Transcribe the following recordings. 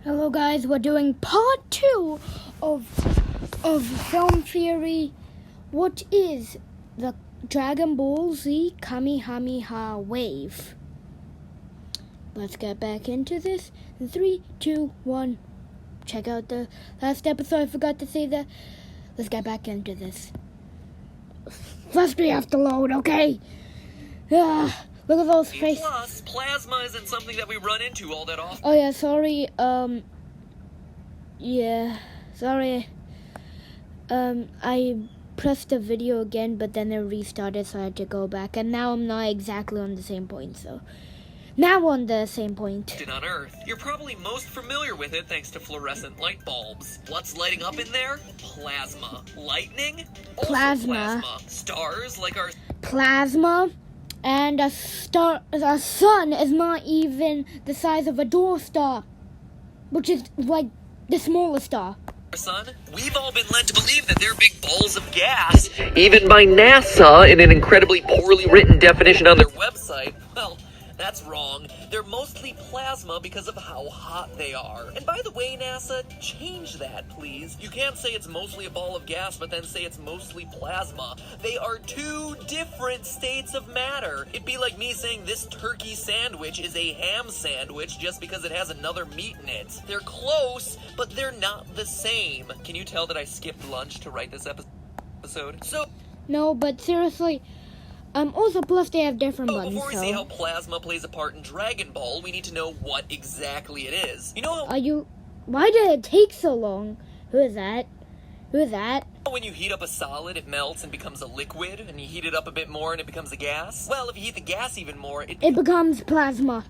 Hello guys, we're doing part 2 of film theory. What is the Dragon Ball Z Kamehameha wave? Let's get back into this in 3, 2, 1. Check out the last episode, I forgot to say that. Let's get back into this. First we have to load, okay? Look at those faces. Plus, plasma isn't something that we run into all that often. Oh yeah, sorry, sorry. I pressed the video again, but then it restarted, so I had to go back. And now I'm not exactly on the same point, so... Now on the same point. On Earth. You're probably most familiar with it thanks to fluorescent light bulbs. What's lighting up in there? Plasma. Lightning? Also Plasma. Stars like our... Plasma. And a sun is not even the size of a dwarf star, which is like the smallest star. Sun, we've all been led to believe that they're big balls of gas, even by NASA in an incredibly poorly written definition on their website. Well, that's wrong. They're mostly plasma because of how hot they are. And by the way, NASA, change that, please. You can't say it's mostly a ball of gas, but then say it's mostly plasma. They are two different states of matter. It'd be like me saying this turkey sandwich is a ham sandwich just because it has another meat in it. They're close, but they're not the same. Can you tell that I skipped lunch to write this episode? No, but seriously... also, plus they have different buttons, before we see how plasma plays a part in Dragon Ball, we need to know what exactly it is. You know how... Why did it take so long? Who is that? When you heat up a solid, it melts and becomes a liquid, and you heat it up a bit more and it becomes a gas? Well, if you heat the gas even more, it becomes plasma.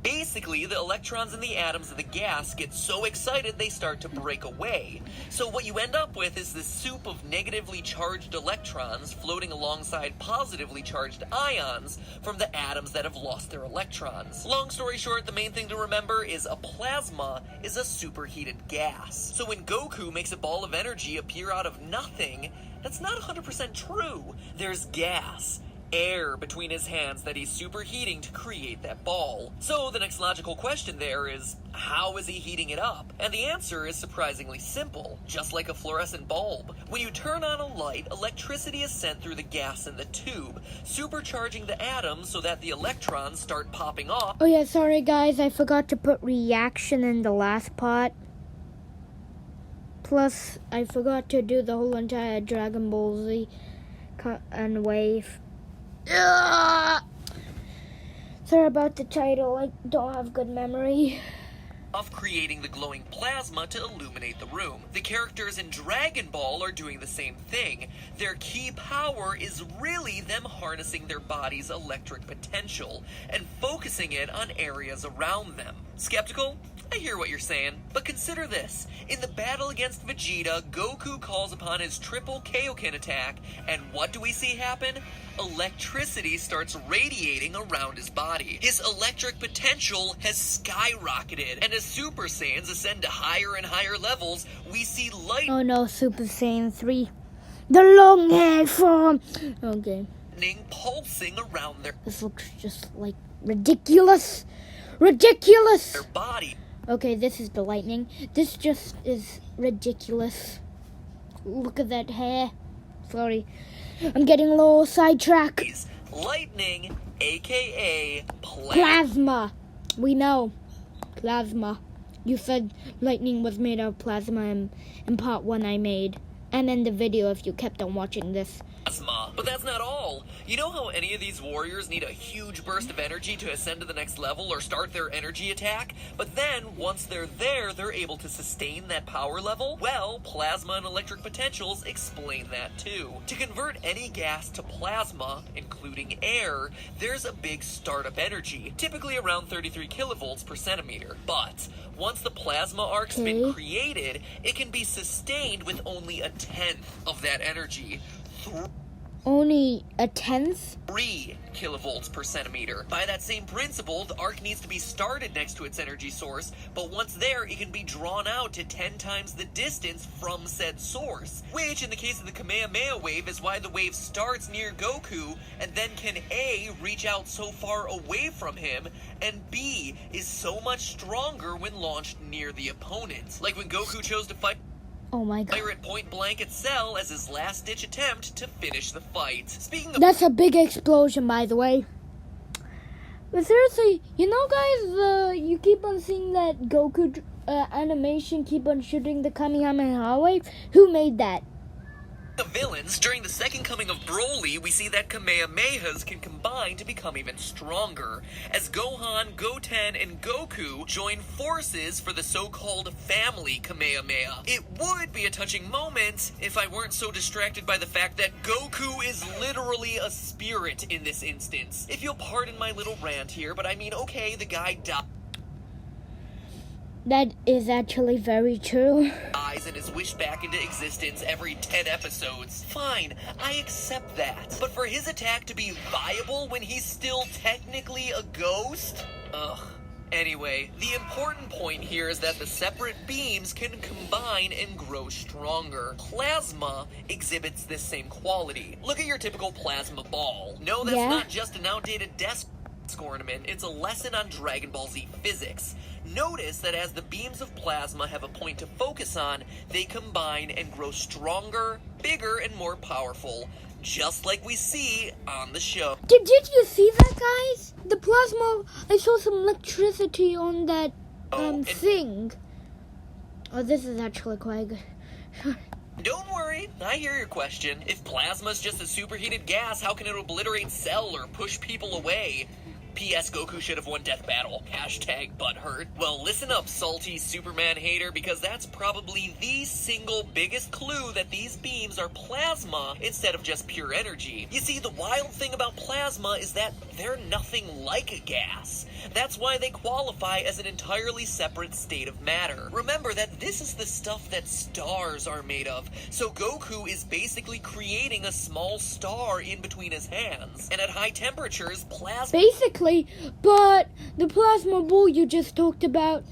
Basically, the electrons in the atoms of the gas get so excited they start to break away. So what you end up with is this soup of negatively charged electrons floating alongside positively charged ions from the atoms that have lost their electrons. Long story short, the main thing to remember is a plasma is a superheated gas. So when Goku makes a ball of energy appear out of nothing, that's not 100% true. There's gas. Air between his hands that he's superheating to create that ball. So the next logical question there is, how is he heating it up? And the answer is surprisingly simple, just like a fluorescent bulb. When you turn on a light, electricity is sent through the gas in the tube, supercharging the atoms so that the electrons start popping off. Oh yeah, sorry guys, I forgot to put reaction in the last part. Plus, I forgot to do the whole entire Dragon Ball Z and wave. Sorry about the title, I don't have good memory. Of creating the glowing plasma to illuminate the room. The characters in Dragon Ball are doing the same thing. Their key power is really them harnessing their body's electric potential and focusing it on areas around them. Skeptical? I hear what you're saying, but consider this. In the battle against Vegeta, Goku calls upon his triple Kaioken attack, and what do we see happen? Electricity starts radiating around his body. His electric potential has skyrocketed, and as Super Saiyans ascend to higher and higher levels, we see light... Oh no, Super Saiyan 3. The long-haired form! Okay. ...pulsing around This looks just like ridiculous! Ridiculous! Their body. Okay, this is the lightning. This just is ridiculous. Look at that hair. Sorry. I'm getting a little sidetracked. Lightning, aka plasma. We know. Plasma. You said lightning was made of plasma in part 1 I made. And in the video if you kept on watching this. But that's not all. You know how any of these warriors need a huge burst of energy to ascend to the next level or start their energy attack? But then, once they're there, they're able to sustain that power level? Well, plasma and electric potentials explain that too. To convert any gas to plasma, including air, there's a big startup energy, typically around 33 kilovolts per centimeter. But once the plasma arc's been created, it can be sustained with only a tenth of that energy. Only a tenth? 3 kilovolts per centimeter. By that same principle, the arc needs to be started next to its energy source, but once there, it can be drawn out to 10 times the distance from said source, which in the case of the Kamehameha wave is why the wave starts near Goku and then can A, reach out so far away from him, and B, is so much stronger when launched near the opponent. Like when Goku chose to fight Oh my god. at point blank at Cell as his last ditch attempt to finish the fight. Speaking of That's a big explosion, by the way. But seriously, you know, guys, you keep on seeing that Goku animation keep on shooting the Kamehameha wave. Who made that? the villains, during the second coming of Broly, we see that Kamehamehas can combine to become even stronger, as Gohan, Goten, and Goku join forces for the so-called family Kamehameha. It would be a touching moment if I weren't so distracted by the fact that Goku is literally a spirit in this instance. If you'll pardon my little rant here, but I mean, okay, the guy dies. That is actually very true. And is wished back into existence every 10 episodes. Fine, I accept that. But for his attack to be viable when he's still technically a ghost? Ugh. Anyway, the important point here is that the separate beams can combine and grow stronger. Plasma exhibits this same quality. Look at your typical plasma ball. No, that's not just an outdated desk ornament, it's a lesson on Dragon Ball Z physics. Notice that as the beams of plasma have a point to focus on, they combine and grow stronger, bigger, and more powerful, just like we see on the show. Did you see that, guys? The plasma, I saw some electricity on that thing. Oh, this is actually quite good. Don't worry, I hear your question. If plasma's just a superheated gas, how can it obliterate Cell or push people away? P.S. Goku should have won Death Battle. Hashtag butthurt. Well, listen up, salty Superman hater, because that's probably the single biggest clue that these beams are plasma instead of just pure energy. You see, the wild thing about plasma is that they're nothing like a gas. That's why they qualify as an entirely separate state of matter. Remember that this is the stuff that stars are made of, so Goku is basically creating a small star in between his hands. And at high temperatures, plasma... Basically, but the plasma ball you just talked about,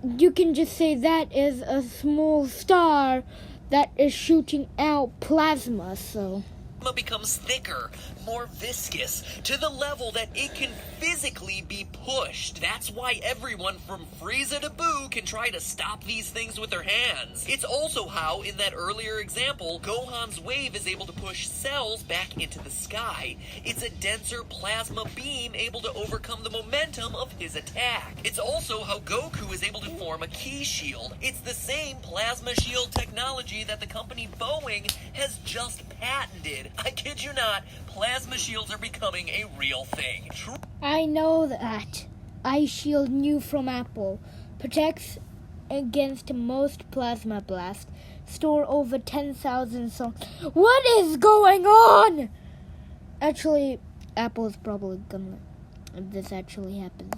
you can just say that is a small star that is shooting out plasma, so... becomes thicker, more viscous, to the level that it can physically be pushed. That's why everyone from Frieza to Boo can try to stop these things with their hands. It's also how, in that earlier example, Gohan's wave is able to push cells back into the sky. It's a denser plasma beam able to overcome the momentum of his attack. It's also how Goku is able to form a ki shield. It's the same plasma shield technology that the company Boeing has just patented. I kid you not, plasma shields are becoming a real thing. I know that. Ice Shield new from Apple. Protects against most plasma blast. Store over 10,000 songs. What is going on? Actually, Apple's probably gonna... If this actually happens.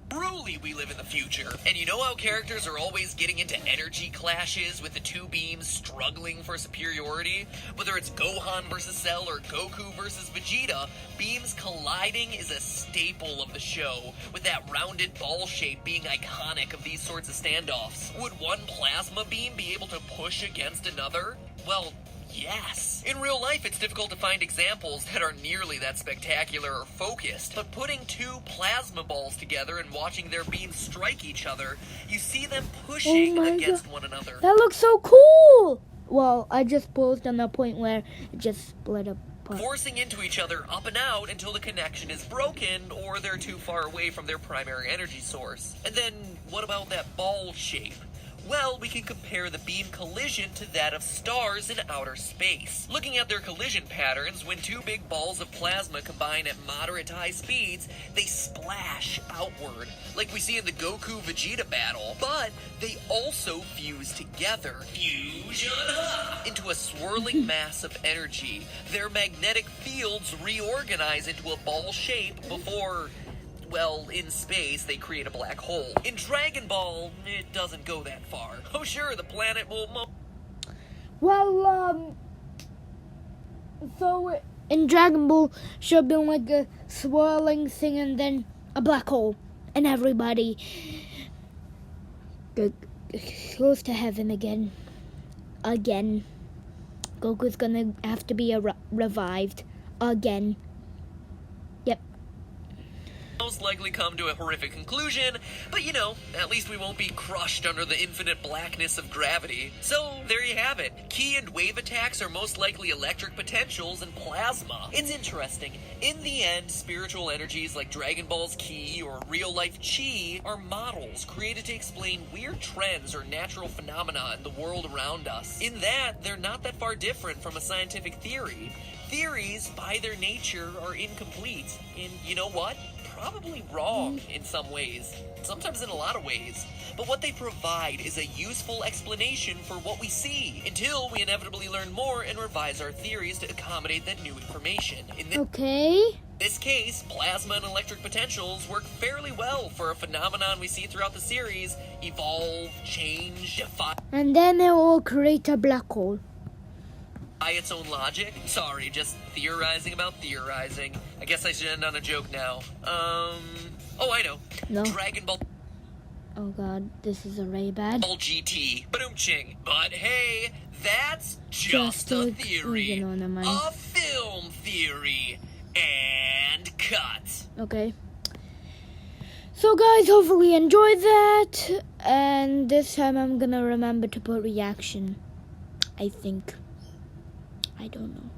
Truly, we live in the future. And you know how characters are always getting into energy clashes with the two beams struggling for superiority? Whether it's Gohan versus Cell or Goku versus Vegeta, beams colliding is a staple of the show, with that rounded ball shape being iconic of these sorts of standoffs. Would one plasma beam be able to push against another? Well, yes. In real life, it's difficult to find examples that are nearly that spectacular or focused, but putting two plasma balls together and watching their beams strike each other, you see them pushing against one another. That looks so cool! Well, I just paused on the point where it just split apart. Forcing into each other up and out until the connection is broken or they're too far away from their primary energy source. And then, what about that ball shape? Well, we can compare the beam collision to that of stars in outer space. Looking at their collision patterns, when two big balls of plasma combine at moderate to high speeds, they splash outward, like we see in the Goku-Vegeta battle. But they also fuse together, fusion, into a swirling mass of energy. Their magnetic fields reorganize into a ball shape before... well, in space, they create a black hole. In Dragon Ball, it doesn't go that far. Oh, sure, the planet will... So in Dragon Ball should have been like a swirling thing and then a black hole, and everybody goes to heaven again. Goku's gonna have to be revived again. Yep. Most likely come to a horrific conclusion, but you know, at least we won't be crushed under the infinite blackness of gravity. So, there you have it. Ki and wave attacks are most likely electric potentials and plasma. It's interesting. In the end, spiritual energies like Dragon Ball's Ki or real-life Chi are models created to explain weird trends or natural phenomena in the world around us. In that, they're not that far different from a scientific theory. Theories, by their nature, are incomplete. And you know what? Probably wrong in some ways, sometimes in a lot of ways, but what they provide is a useful explanation for what we see, until we inevitably learn more and revise our theories to accommodate that new information. In this case, plasma and electric potentials work fairly well for a phenomenon we see throughout the series: evolve, change, defy, and then it will create a black hole. By its own logic? Sorry, just theorizing about theorizing. I guess I should end on a joke now. Oh, I know. No. Dragon Ball. Oh god, this is already bad. Ball GT. Ba-doom-ching. But hey, that's just a theory. A film theory. And cut. Okay. So guys, hopefully you enjoyed that. And this time I'm gonna remember to put reaction. I think. I don't know.